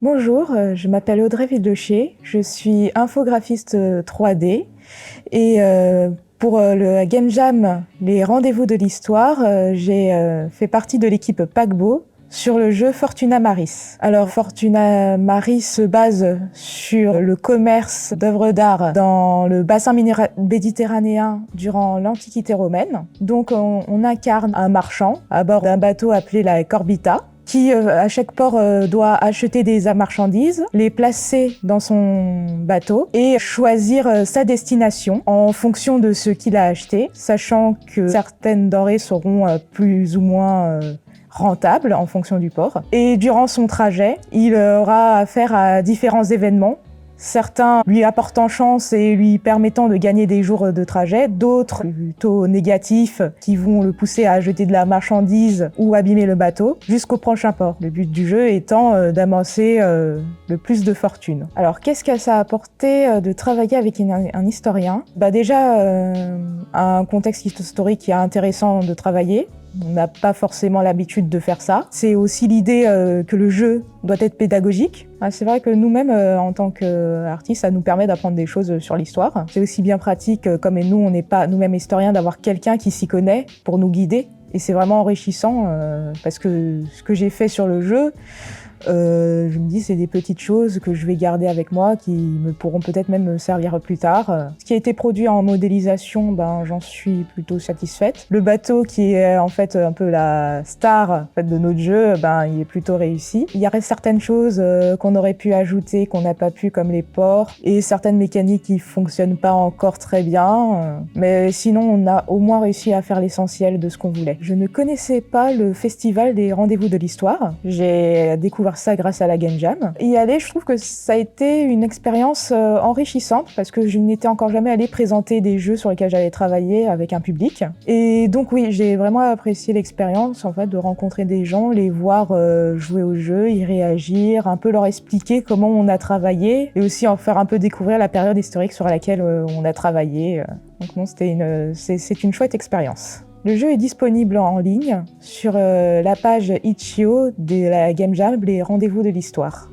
Bonjour, je m'appelle Audrey Vildocher, je suis infographiste 3D et pour le Game Jam, les rendez-vous de l'histoire, j'ai fait partie de l'équipe Paquebot sur le jeu Fortuna Maris. Alors Fortuna Maris se base sur le commerce d'œuvres d'art dans le bassin méditerranéen durant l'Antiquité romaine. Donc on incarne un marchand à bord d'un bateau appelé la Corbita, qui à chaque port doit acheter des marchandises, les placer dans son bateau et choisir sa destination en fonction de ce qu'il a acheté, sachant que certaines denrées seront plus ou moins rentables en fonction du port. Et durant son trajet, il aura affaire à différents événements, certains lui apportant chance et lui permettant de gagner des jours de trajet, d'autres plutôt négatifs qui vont le pousser à jeter de la marchandise ou abîmer le bateau jusqu'au prochain port. Le but du jeu étant d'amasser le plus de fortune. Alors qu'est-ce que ça a apporté de travailler avec un historien ? Déjà un contexte historique qui est intéressant de travailler. On n'a pas forcément l'habitude de faire ça. C'est aussi l'idée que le jeu doit être pédagogique. C'est vrai que nous-mêmes, en tant qu'artistes, ça nous permet d'apprendre des choses sur l'histoire. C'est aussi bien pratique, comme nous, on n'est pas nous-mêmes historiens, d'avoir quelqu'un qui s'y connaît pour nous guider. Et c'est vraiment enrichissant parce que ce que j'ai fait sur le jeu, je me dis c'est des petites choses que je vais garder avec moi qui me pourront peut-être même me servir plus tard. Ce qui a été produit en modélisation, j'en suis plutôt satisfaite. Le bateau qui est en fait un peu la star en fait, de notre jeu, il est plutôt réussi. Il y aurait certaines choses qu'on aurait pu ajouter, qu'on n'a pas pu, comme les ports, et certaines mécaniques qui fonctionnent pas encore très bien. Mais sinon, on a au moins réussi à faire l'essentiel de ce qu'on voulait. Je ne connaissais pas le festival des rendez-vous de l'histoire. J'ai découvert ça grâce à la Game Jam. Y aller, je trouve que ça a été une expérience enrichissante parce que je n'étais encore jamais allée présenter des jeux sur lesquels j'allais travailler avec un public. Et donc oui, j'ai vraiment apprécié l'expérience en fait de rencontrer des gens, les voir jouer au jeu, y réagir, un peu leur expliquer comment on a travaillé et aussi en faire un peu découvrir la période historique sur laquelle on a travaillé. Donc non, c'est une chouette expérience. Le jeu est disponible en ligne sur la page Itch.io de la Game Jam, les rendez-vous de l'histoire.